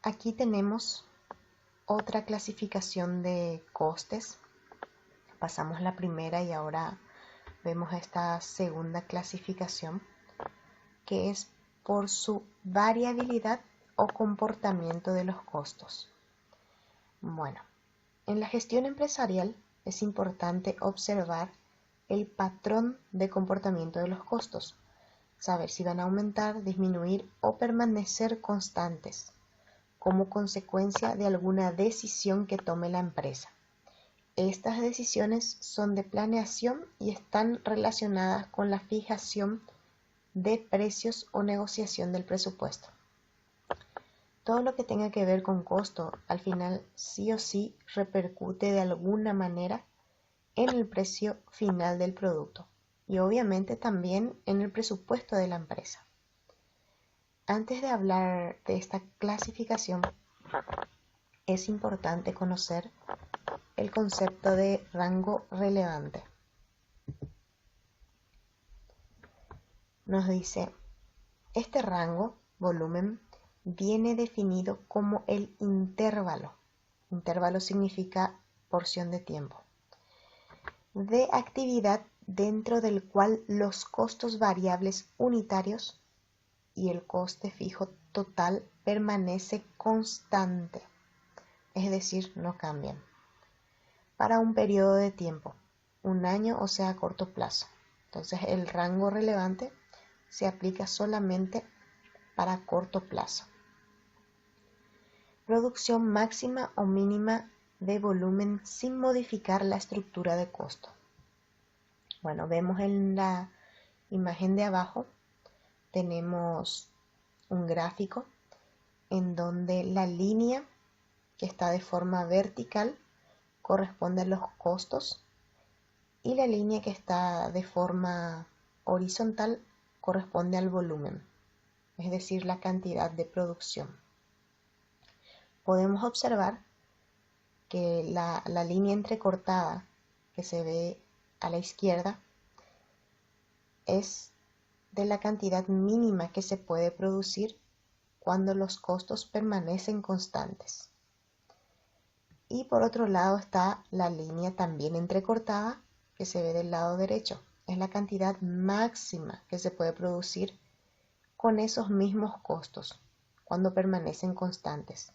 Aquí tenemos otra clasificación de costes. Pasamos la primera y ahora vemos esta segunda clasificación, que es por su variabilidad o comportamiento de los costos. Bueno, en la gestión empresarial es importante observar el patrón de comportamiento de los costos, saber si van a aumentar, disminuir o permanecer constantes como consecuencia de alguna decisión que tome la empresa. Estas decisiones son de planeación y están relacionadas con la fijación de precios o negociación del presupuesto. Todo lo que tenga que ver con costo, al final sí o sí repercute de alguna manera en el precio final del producto y obviamente también en el presupuesto de la empresa. Antes de hablar de esta clasificación, es importante conocer el concepto de rango relevante. Nos dice, este rango, volumen, viene definido como el intervalo. Intervalo significa porción de tiempo. De actividad dentro del cual los costos variables unitarios y el coste fijo total permanece constante, es decir, no cambian, para un periodo de tiempo, un año o sea a corto plazo. Entonces el rango relevante se aplica solamente para corto plazo. Producción máxima o mínima de volumen sin modificar la estructura de costo. Bueno, vemos en la imagen de abajo, tenemos un gráfico en donde la línea que está de forma vertical corresponde a los costos y la línea que está de forma horizontal corresponde al volumen, es decir, la cantidad de producción. Podemos observar que la línea entrecortada que se ve a la izquierda es de la cantidad mínima que se puede producir cuando los costos permanecen constantes. Y por otro lado está la línea también entrecortada que se ve del lado derecho. Es la cantidad máxima que se puede producir con esos mismos costos cuando permanecen constantes.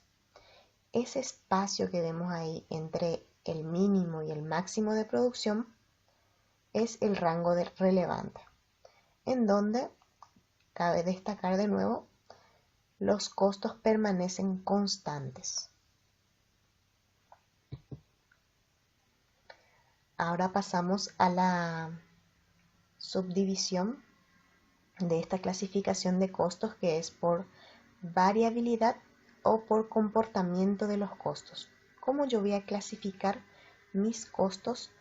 Ese espacio que vemos ahí entre el mínimo y el máximo de producción es el rango relevante, en donde cabe destacar de nuevo los costos permanecen constantes. Ahora pasamos a la subdivisión de esta clasificación de costos, que es por variabilidad o por comportamiento de los costos. ¿Cómo yo voy a clasificar mis costos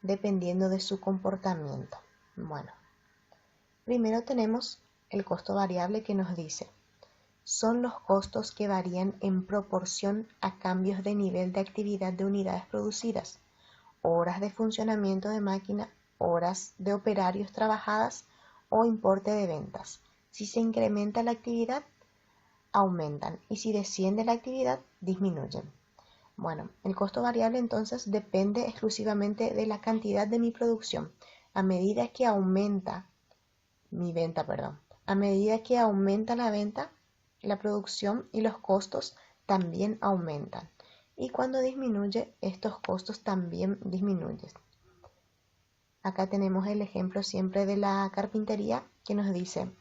dependiendo de su comportamiento? Bueno, primero tenemos el costo variable, que nos dice, son los costos que varían en proporción a cambios de nivel de actividad de unidades producidas, horas de funcionamiento de máquina, horas de operarios trabajadas o importe de ventas. Si se incrementa la actividad, aumentan, y si desciende la actividad, disminuyen. Bueno, el costo variable entonces depende exclusivamente de la cantidad de mi producción. A medida que aumenta a medida que aumenta la venta, la producción y los costos también aumentan. Y cuando disminuye, estos costos también disminuyen. Acá tenemos el ejemplo siempre de la carpintería, que nos dice,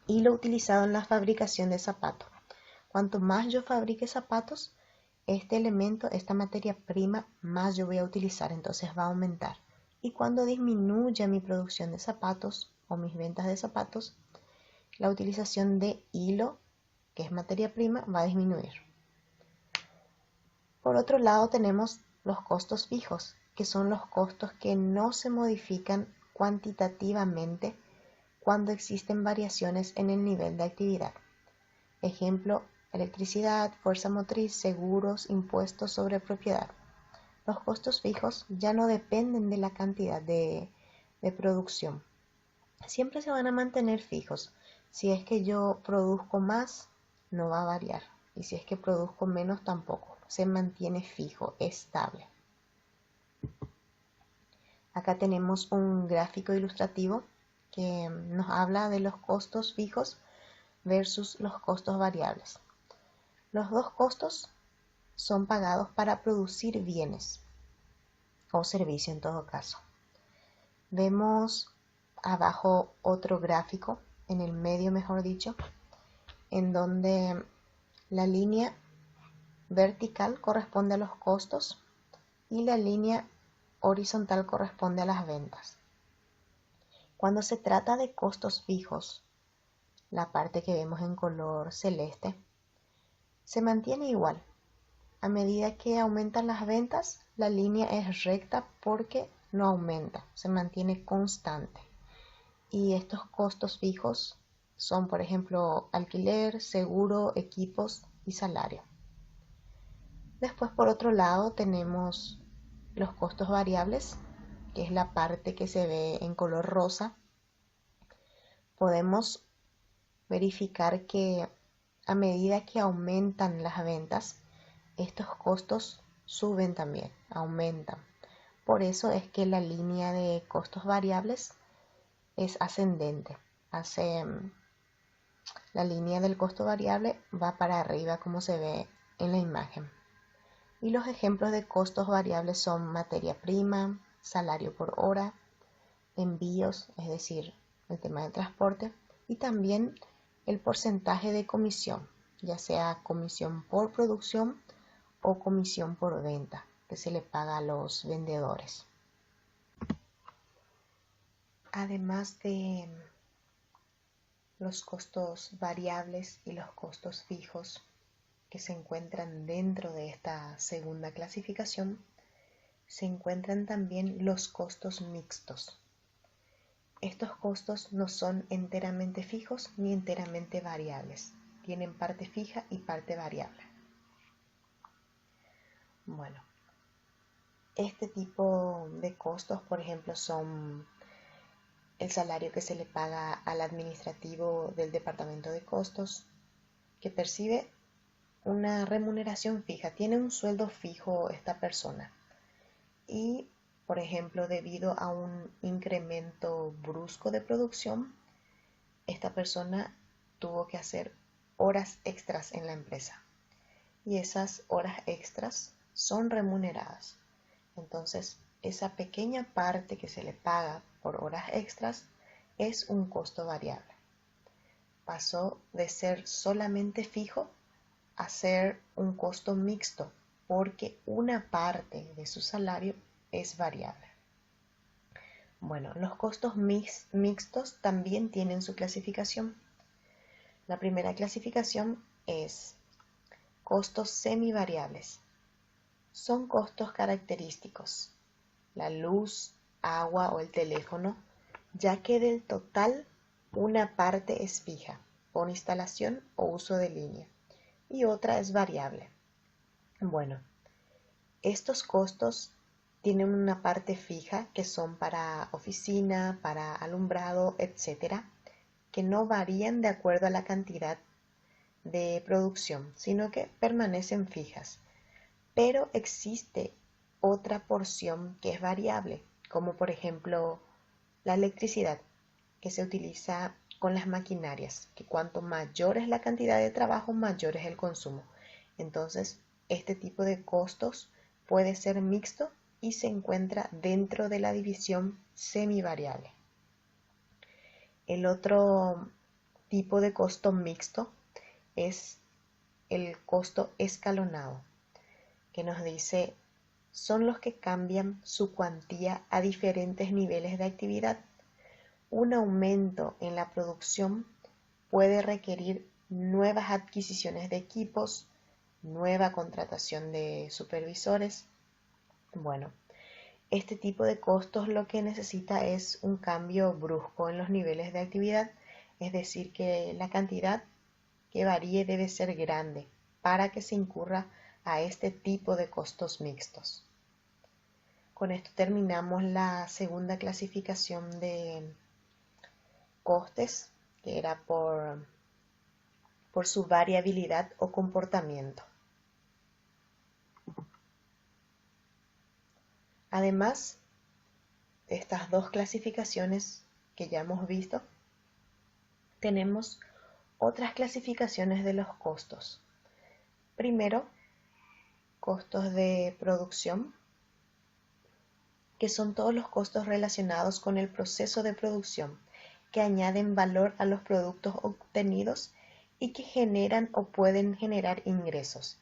hilo utilizado en la fabricación de zapatos. Cuanto más yo fabrique zapatos, este elemento, esta materia prima, más yo voy a utilizar, entonces va a aumentar. Y cuando disminuya mi producción de zapatos o mis ventas de zapatos, la utilización de hilo, que es materia prima, va a disminuir. Por otro lado tenemos los costos fijos, que son los costos que no se modifican cuantitativamente cuando existen variaciones en el nivel de actividad. Ejemplo, electricidad, fuerza motriz, seguros, impuestos sobre propiedad. Los costos fijos ya no dependen de la cantidad de producción. Siempre se van a mantener fijos. Si es que yo produzco más, no va a variar. y si es que produzco menos tampoco, se mantiene fijo, estable. Acá tenemos un gráfico ilustrativo que nos habla de los costos fijos versus los costos variables. Los dos costos son pagados para producir bienes o servicio en todo caso. Vemos abajo otro gráfico, en el medio mejor dicho, en donde la línea vertical corresponde a los costos y la línea horizontal corresponde a las ventas. Cuando se trata de costos fijos, la parte que vemos en color celeste, se mantiene igual. A medida que aumentan las ventas, la línea es recta porque no aumenta, se mantiene constante. Y estos costos fijos son, por ejemplo, alquiler, seguro, equipos y salario. Después, por otro lado, tenemos los costos variables, que es la parte que se ve en color rosa. Podemos verificar que a medida que aumentan las ventas, estos costos suben también, aumentan. Por eso es que la línea de costos variables es ascendente. La línea del costo variable va para arriba como se ve en la imagen. Y los ejemplos de costos variables son materia prima, salario por hora, envíos, es decir, el tema de transporte, y también el porcentaje de comisión, ya sea comisión por producción o comisión por venta, que se le paga a los vendedores. Además de los costos variables y los costos fijos que se encuentran dentro de esta segunda clasificación, se encuentran también los costos mixtos. Estos costos no son enteramente fijos ni enteramente variables, tienen parte fija y parte variable. Bueno, este tipo de costos, por ejemplo, son el salario que se le paga al administrativo del departamento de costos, que percibe una remuneración fija, tiene un sueldo fijo esta persona. Y, por ejemplo, debido a un incremento brusco de producción, esta persona tuvo que hacer horas extras en la empresa. Y esas horas extras son remuneradas. Entonces, esa pequeña parte que se le paga por horas extras es un costo variable. Pasó de ser solamente fijo a ser un costo mixto, porque una parte de su salario es variable. Bueno, los costos mixtos también tienen su clasificación. La primera clasificación es costos semivariables. Son costos característicos, la luz, agua o el teléfono, ya que del total una parte es fija, por instalación o uso de línea, y otra es variable. Bueno, estos costos tienen una parte fija que son para oficina, para alumbrado, etcétera, que no varían de acuerdo a la cantidad de producción, sino que permanecen fijas. Pero existe otra porción que es variable, como por ejemplo la electricidad, que se utiliza con las maquinarias, que cuanto mayor es la cantidad de trabajo, mayor es el consumo. Entonces, este tipo de costos puede ser mixto y se encuentra dentro de la división semivariable. El otro tipo de costo mixto es el costo escalonado, que nos dice son los que cambian su cuantía a diferentes niveles de actividad. Un aumento en la producción puede requerir nuevas adquisiciones de equipos, nueva contratación de supervisores. Bueno, este tipo de costos lo que necesita es un cambio brusco en los niveles de actividad, es decir, que la cantidad que varíe debe ser grande para que se incurra a este tipo de costos mixtos. Con esto terminamos la segunda clasificación de costes, que era por por su variabilidad o comportamiento. Además de estas dos clasificaciones que ya hemos visto, tenemos otras clasificaciones de los costos. Primero, costos de producción, que son todos los costos relacionados con el proceso de producción, que añaden valor a los productos obtenidos y que generan o pueden generar ingresos.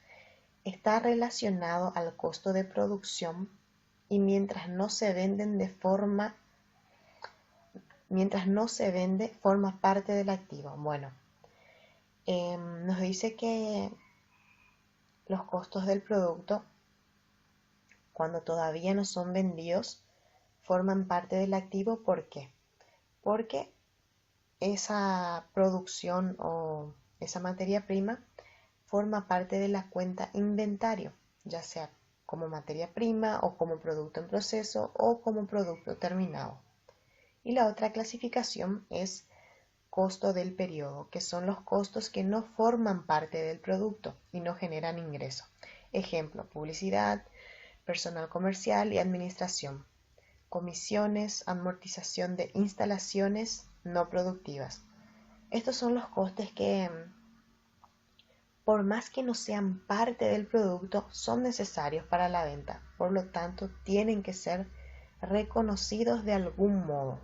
Está relacionado al costo de producción y mientras no se vende, forma parte del activo. Bueno, nos dice que los costos del producto, cuando todavía no son vendidos, forman parte del activo. ¿Por qué? Porque esa producción o esa materia prima forma parte de la cuenta inventario, ya sea como materia prima o como producto en proceso o como producto terminado. Y la otra clasificación es costo del periodo, que son los costos que no forman parte del producto y no generan ingreso. Ejemplo, publicidad, personal comercial y administración, comisiones, amortización de instalaciones no productivas. Estos son los costes que, por más que no sean parte del producto, son necesarios para la venta. Por lo tanto, tienen que ser reconocidos de algún modo.